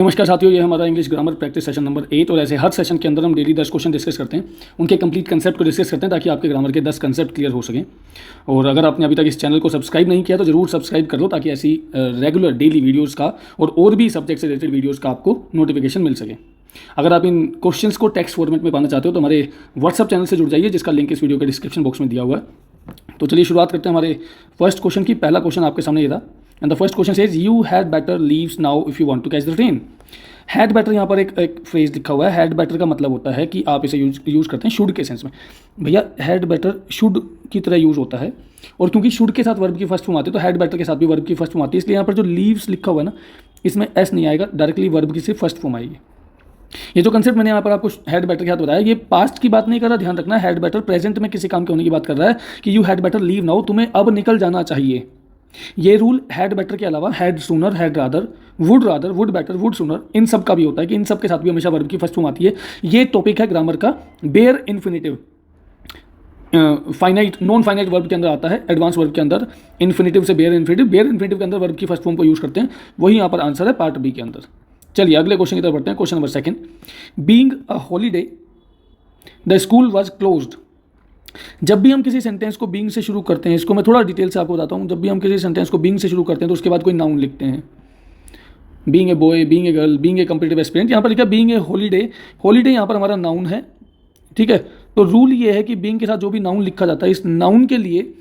नमस्कार साथियों, ये हमारा English grammar practice session number 8 और ऐसे हर सेशन के अंदर हम डेली 10 क्वेश्चन डिस्कस करते हैं, उनके कंप्लीट कंसेप्ट को डिस्कस करते हैं ताकि आपके ग्रामर के 10 कंसेप्ट क्लियर हो सकें। और अगर आपने अभी तक इस चैनल को सब्सक्राइब नहीं किया तो जरूर सब्सक्राइब कर लो ताकि ऐसी रेगुलर डेली वीडियोज़ का और भी सब्जेक्ट से रिलेटेड वीडियोज़ का आपको नोटिफिकेशन मिल सके। अगर आप इन क्वेश्चंस को टेक्स्ट फॉर्मेट में पाना चाहते हो तो हमारे व्हाट्सअप चैनल से जुड़ जाइए, जिसका लिंक इस वीडियो के डिस्क्रिप्शन बॉक्स में दिया हुआ है। तो चलिए शुरुआत करते हैं हमारे फर्स्ट क्वेश्चन की। पहला क्वेश्चन आपके सामने ये था, and the first question says you had better leaves now if you want to catch the train. Had better यहाँ पर एक फ्रेज लिखा हुआ है। हैड बेटर का मतलब होता है कि आप इसे यूज़ करते हैं शुड के सेंस में। भैया हैड बेटर शुड की तरह यूज़ होता है, और क्योंकि शुड के साथ वर्ब की फर्स्ट फॉर्म आती है तो हैड बेटर के साथ भी वर्ब की फर्स्ट फॉर्म आती है। इसलिए यहाँ पर जो लीव्स लिखा हुआ है ना, इसमें एस नहीं आएगा, डायरेक्टली वर्ब की सिर्फ फर्स्ट फॉर्म आएगी। ये जो कंसेप्ट मैंने यहाँ पर आपको हैड बेटर के साथ बताया, ये पास्ट की बात नहीं कर रहा, ध्यान रखना। हैड बेटर प्रेजेंट में किसी काम के होने की बात कर रहा है कि you had better leave now, तुम्हें अब निकल जाना चाहिए। ये रूल हैड बेटर के अलावा had sooner, had rather, would better, would sooner, इन सब का भी होता है कि इन सब के साथ भी हमेशा वर्ब की फर्स्ट फॉर्म आती है। ये टॉपिक है ग्रामर का। Bare infinitive finite non finite verb के अंदर आता है, एडवांस वर्ब के अंदर इन्फिनिटिव से बेयर इन्फिनिटिव के अंदर वर्ब की फर्स्ट फॉर्म को यूज़ करते हैं। वही यहाँ पर आंसर है पार्ट बी के अंदर। चलिए अगले क्वेश्चन की तरफ बढ़ते हैं। Question number second, being a holiday the school was closed. जब भी हम किसी सेंटेंस को बीइंग से शुरू करते हैं, इसको मैं थोड़ा डिटेल से आपको बताता हूँ। जब भी हम किसी सेंटेंस को बीइंग से शुरू करते हैं तो उसके बाद कोई नाउन लिखते हैं। Being a boy, being a girl, being a competitive aspirant. यहाँ पर लिखा बीइंग ए हॉलीडे। हॉलीडे यहाँ पर हमारा नाउन है, ठीक है। तो रूल ये है कि बीइंग के साथ जो भी नाउन लिखा जाता है, इस नाउन के लिए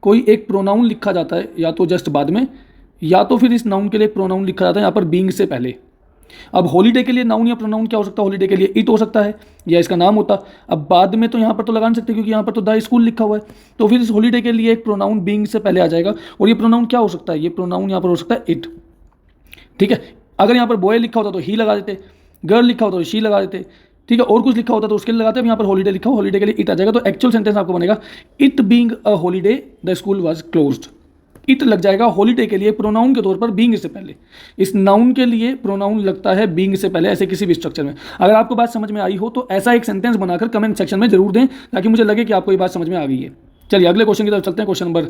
कोई एक प्रोनाउन लिखा जाता है, या तो जस्ट बाद में, या तो फिर इस नाउन के लिए एक प्रोनाउन लिखा जाता है यहाँ पर बीइंग से पहले। अब हॉलीडे के लिए नाउन या प्रोनाउन क्या हो सकता है? हॉलीडे के लिए इट हो सकता है या इसका नाम होता। अब बाद में तो यहाँ पर तो लगा नहीं सकते क्योंकि यहाँ पर तो द स्कूल लिखा हुआ है, तो फिर इस हॉलीडे के लिए एक प्रोनाउन बीइंग से पहले आ जाएगा। और ये प्रोनाउन क्या हो सकता है? ये प्रोनाउन यहाँ पर हो सकता है इट, ठीक है। अगर यहाँ पर बॉय लिखा होता तो ही लगा देते, गर्ल लिखा होता तो शी लगा देते, ठीक है। और कुछ लिखा होता तो उसके लिए लगाते। अब यहाँ पर हॉलीडे लिखा हो, हॉलीडे के लिए इट आ जाएगा। तो एक्चुअल सेंटेंस आपको बनेगा it being a holiday the school was closed. It लग जाएगा हॉलीडे के लिए प्रोनाउन के तौर पर बीइंग से पहले। इस नाउन के लिए प्रोनाउन लगता है बीइंग से पहले, ऐसे किसी भी स्ट्रक्चर में। अगर आपको बात समझ में आई हो तो ऐसा एक सेंटेंस बनाकर कमेंट सेक्शन में जरूर दें ताकि मुझे लगे कि आपको ये बात समझ में आ गई है। चलिए अगले क्वेश्चन की तरफ चलते हैं। क्वेश्चन नंबर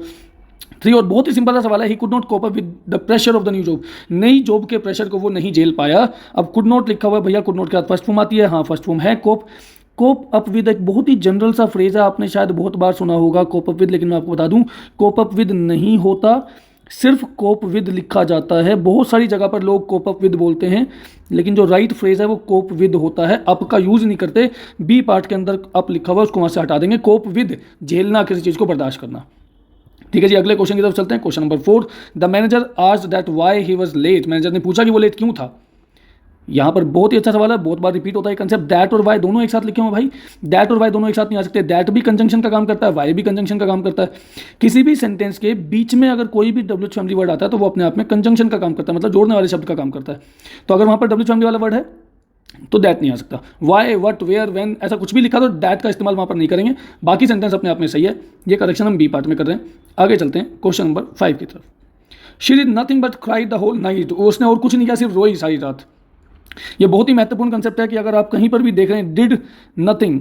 3 और बहुत ही सिंपल सा सवाल है। He could not cope up with the pressure of the new job. नई जॉब के प्रेशर को वो नहीं झेल पाया। अब कुड नॉट लिखा हुआ है भैया, कुड नॉट के साथ फर्स्ट फॉर्म आती है। हाँ, फर्स्ट फॉर्म है कोप। कोप अप विद एक बहुत ही जनरल सा फ्रेज है, आपने शायद बहुत बार सुना होगा कोप अप विद, लेकिन मैं आपको बता दूं कोप अप विद नहीं होता, सिर्फ कोप विद लिखा जाता है। बहुत सारी जगह पर लोग कोप अप विद बोलते हैं, लेकिन जो राइट फ्रेज है वो कोप विद होता है। अप का यूज नहीं करते। बी पार्ट के अंदर अप लिखा हुआ है, उसको वहां से हटा देंगे। कोप विद झेलना, किसी चीज को बर्दाश्त करना, ठीक है जी। अगले क्वेश्चन की तरफ चलते हैं। Question number 4, the manager asked that why he was late. Manager ने पूछा कि वो लेट क्यों था। यहाँ पर बहुत ही अच्छा सवाल है, बहुत बार रिपीट होता है कंसेप्ट। दैट और वाई दोनों एक साथ लिखे हुए भाई। दैट और वाई दोनों एक साथ नहीं आ सकते। दैट भी कंजंक्शन का काम करता है, वाई भी कंजंक्शन का काम करता है। किसी भी सेंटेंस के बीच में अगर कोई भी डब्ल्यूएच फैमिली वर्ड आता है तो वो अपने आप में कंजंक्शन का काम करता है, मतलब जोड़ने वाले शब्द का काम करता है। तो अगर वहाँ पर डब्ल्यूएच फैमिली वाला वर्ड है तो दैट नहीं आ सकता। वाई, वट, वेयर, व्हेन ऐसा कुछ भी लिखा तो दैट का इस्तेमाल वहाँ पर नहीं करेंगे। बाकी सेंटेंस अपने आप में सही है। ये करेक्शन हम बी पार्ट में कर रहे हैं। आगे चलते हैं क्वेश्चन नंबर 5 की तरफ। She did nothing but cried the whole night. उसने और कुछ नहीं किया, सिर्फ रोई सारी रात। ये बहुत ही महत्वपूर्ण कंसेप्ट है कि अगर आप कहीं पर भी देख रहे हैं डिड नथिंग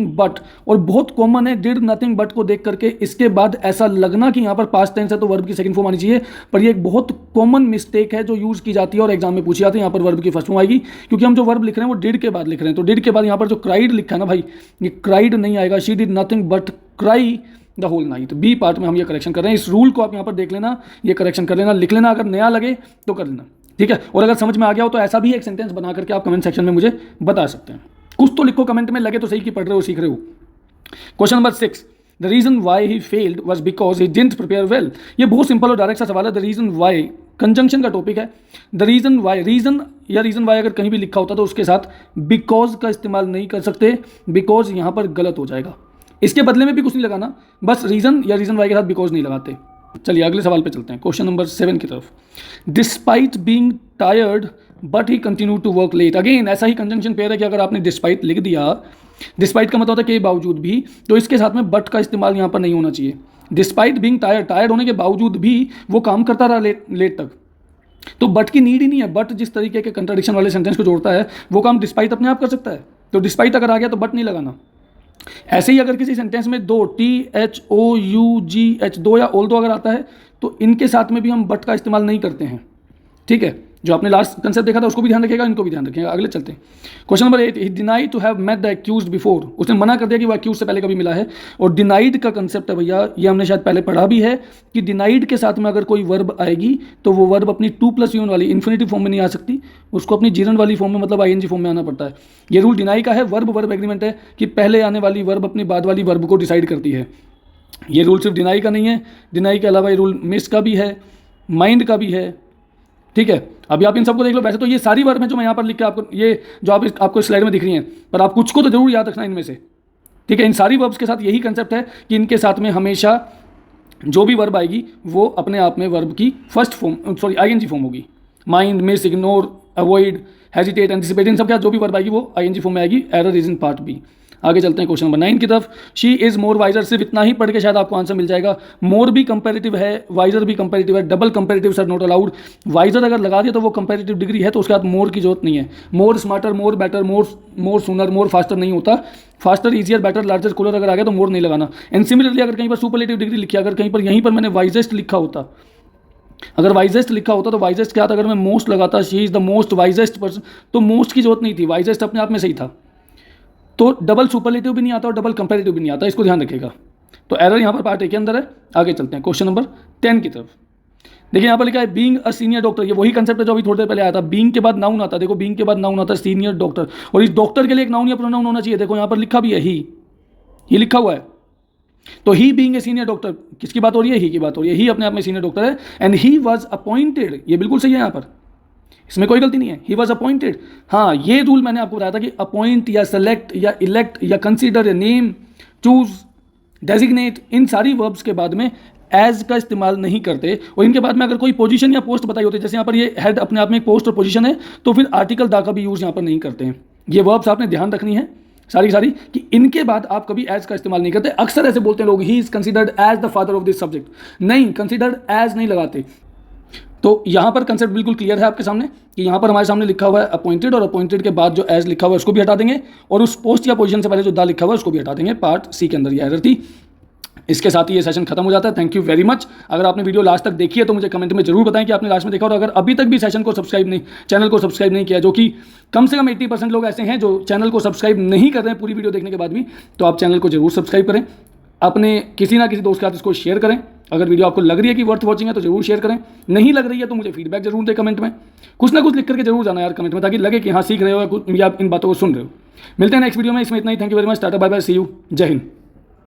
बट, और बहुत कॉमन है डिड नथिंग बट को देख करके इसके बाद ऐसा लगना कि यहाँ पर पास्ट टेंस है तो वर्ब की सेकंड फॉर्म आनी चाहिए, पर ये एक बहुत कॉमन मिस्टेक है जो यूज की जाती है और एग्जाम में पूछी जाती है। यहाँ पर वर्ब की फर्स्ट फॉर्म आएगी क्योंकि हम जो वर्ब लिख रहे हैं वो डिड के बाद लिख रहे हैं। तो डिड के बाद यहाँ पर जो क्राइड लिखा है ना भाई, ये क्राइड नहीं आएगा। She did nothing but cry the whole night. B part में हम ये करेक्शन कर रहे हैं। इस रूल को आप यहाँ पर देख लेना, ये करेक्शन कर लेना, लिख लेना। अगर नया लगे तो कर लेना, ठीक है। और अगर समझ में आ गया हो तो ऐसा भी एक सेंटेंस बना करके आप कमेंट सेक्शन में मुझे बता सकते हैं। कुछ तो लिखो कमेंट में, लगे तो सही कि पढ़ रहे हो, सीख रहे हो। Question number 6, the reason why he failed was because he didn't prepare well. ये बहुत सिंपल और डायरेक्ट सा सवाल है। द रीजन वाई कंजंक्शन का टॉपिक है। द रीजन वाई, रीजन या रीजन वाई अगर कहीं भी लिखा होता तो उसके साथ बिकॉज का इस्तेमाल नहीं कर सकते। बिकॉज यहाँ पर गलत हो जाएगा। इसके बदले में भी कुछ नहीं लगाना, बस रीजन या रीजन वाई के साथ बिकॉज नहीं लगाते। चलिए अगले सवाल पे चलते हैं। क्वेश्चन नंबर 7 की तरफ। Despite being tired but he continue to work late. Again ऐसा ही कंजंक्शन पेयर है कि अगर आपने डिस्पाइट लिख दिया, डिस्पाइट का मतलब होता है के बावजूद भी, तो इसके साथ में बट का इस्तेमाल यहाँ पर नहीं होना चाहिए। डिस्पाइट बीइंग टायर्ड, टायर्ड होने के बावजूद भी वो काम करता रहा लेट तक, तो बट की नीड ही नहीं है। बट जिस तरीके के कंट्राडिक्शन वाले सेंटेंस को जोड़ता है वो काम डिस्पाइट अपने आप कर सकता है। तो डिस्पाइट अगर आ गया तो बट नहीं लगाना। ऐसे ही अगर किसी सेंटेंस में दो THOUGH दो या ऑल दो अगर आता है तो इनके साथ में भी हम बट का इस्तेमाल नहीं करते हैं। ठीक है, जो आपने लास्ट कंसेप्ट देखा था उसको भी ध्यान रखिएगा, इनको भी ध्यान रखिएगा। अगले चलते हैं question number 8, he denied to have met the accused before, उसने मना कर दिया कि वो एक्यूज से पहले कभी मिला है। और डिनाइड का कंसेप्ट है भैया, ये हमने शायद पहले पढ़ा भी है कि डिनाइड के साथ में अगर कोई वर्ब आएगी तो वो वर्ब अपनी 2+un वाली इन्फिनिटिव फॉर्म में नहीं आ सकती, उसको अपनी जीरन वाली फॉर्म में मतलब आईएनजी फॉर्म में आना पड़ता है। ये रूल डिनाई का है, वर्ब वर्ब एग्रीमेंट है कि पहले आने वाली वर्ब अपनी बाद वाली वर्ब को डिसाइड करती है। ये रूल सिर्फ डिनाई का नहीं है, डिनाई के अलावा ये रूल मिस का भी है, माइंड का भी है, ठीक है। अभी आप इन सबको देख लो, वैसे तो ये सारी वर्ब हैं जो मैं यहाँ पर लिख के आपको, ये जो आपको स्लाइड में दिख रही हैं, पर आप कुछ को तो जरूर याद रखना इनमें से, ठीक है। इन सारी वर्ब्स के साथ यही कंसेप्ट है कि इनके साथ में हमेशा जो भी वर्ब आएगी वो अपने आप में वर्ब की फर्स्ट फॉर्म आईएनजी फॉर्म होगी। Mind, miss, ignore, avoid, hesitate, anticipate, इन सब के साथ जो भी वर्ब आएगी वो आईएनजी फॉर्म में आएगी। Error is in part B. आगे चलते हैं क्वेश्चन नंबर 9 की तरफ। शी इज़ मोर वाइजर, सिर्फ इतना ही पढ़ के शायद आपको आंसर मिल जाएगा। मोर भी कंपेरेटिव है, वाइजर भी कंपेरेटिव है, double comparative sir not allowed. Wiser अगर लगा दिया तो वो कंपेरेटिव डिग्री है, तो उसके बाद मोर की जरूरत नहीं है। मोर स्मार्टर, मोर बेटर, मोर सूनर, मोर फास्टर नहीं होता। Faster, easier, better, larger, cooler अगर आ गया तो मोर नहीं लगाना। एंड सिमिलरली अगर कहीं पर सुपरलेटिव डिग्री लिखी, अगर कहीं पर यहीं पर मैंने वाइजेस्ट लिखा होता, अगर वाइजेस्ट लिखा होता तो वाइजेस्ट क्या था, अगर मैं मोस्ट लगाता, she is the most wisest person, तो मोस्ट की जरूरत नहीं थी, वाइजेस्ट अपने आप में सही था। तो डबल सुपरलेटिव भी नहीं आता और डबल कंपेरेटिव भी नहीं आता, इसको ध्यान रखिएगा। तो एरर यहाँ पर पार्ट ए के अंदर है। आगे चलते हैं क्वेश्चन नंबर 10 की तरफ। देखिए यहाँ पर लिखा है बीइंग अ सीनियर डॉक्टर, ये वही कंसेप्ट है जो अभी थोड़ी देर पहले आया था। बीइंग के बाद नाउन आता है, देखो बीइंग के बाद नाउन आता है सीनियर डॉक्टर, और इस डॉक्टर के लिए एक नाउन या प्रोनाउन होना चाहिए। देखो यहाँ पर लिखा भी है ही लिखा हुआ है। तो ही बीइंग ए सीनियर डॉक्टर, किसकी बात हो रही है? ही की बात हो रही है। ही अपने आप में सीनियर डॉक्टर है। एंड ही वॉज अपॉइंटेड, ये बिल्कुल सही है, यहाँ पर इसमें कोई गलती नहीं है। ही वॉज अपॉइंटेड, हाँ ये रूल मैंने आपको बताया था कि अपॉइंट या सेलेक्ट या इलेक्ट या कंसीडर या नेम, चूज, डेजिग्नेट, इन सारी वर्ब्स के बाद में एज का इस्तेमाल नहीं करते। और इनके बाद में अगर कोई पोजीशन या पोस्ट बताई होती है, जैसे यहाँ पर ये हेड अपने आप में एक पोस्ट और पोजीशन है, तो फिर आर्टिकल दा का भी यूज यहाँ पर नहीं करते हैं। ये वर्ब्स आपने ध्यान रखनी है सारी कि इनके बाद आप कभी एज का इस्तेमाल नहीं करते। अक्सर ऐसे बोलते हैं लोग, he is considered as the father of this subject, नहीं, कंसिडर्ड एज नहीं लगाते। तो यहाँ पर कंसेप्ट बिल्कुल क्लियर है आपके सामने कि यहाँ पर हमारे सामने लिखा हुआ है अपॉइंटेड, और अपॉइंटेड के बाद जो एज लिखा हुआ है उसको भी हटा देंगे, और उस पोस्ट या पोजीशन से पहले जो दा लिखा हुआ है उसको भी हटा देंगे। पार्ट सी के अंदर ये एरर थी। इसके साथ ही ये सेशन खत्म हो जाता है। Thank you very much. अगर आपने वीडियो लास्ट तक देखी है तो मुझे कमेंट में जरूर बताएं कि आपने लास्ट में देखा, और अगर अभी तक भी चैनल को सब्सक्राइब नहीं किया, जो कि कम से कम 80% लोग ऐसे हैं जो चैनल को सब्सक्राइब नहीं कर रहे हैं पूरी वीडियो देखने के बाद भी, तो आप चैनल को जरूर सब्सक्राइब करें। अपने किसी ना किसी दोस्त के साथ इसको शेयर करें। अगर वीडियो आपको लग रही है कि वर्थ वॉचिंग है तो जरूर शेयर करें, नहीं लग रही है तो मुझे फीडबैक जरूर दें कमेंट में। कुछ ना कुछ लिख करके जरूर जाना यार कमेंट में, ताकि लगे कि हाँ सीख रहे हो या इन बातों को सुन रहे हो। मिलते हैं नेक्स्ट वीडियो में, इसमें इतना ही। Thank you very much, tata bye bye, see you, Jai Hind.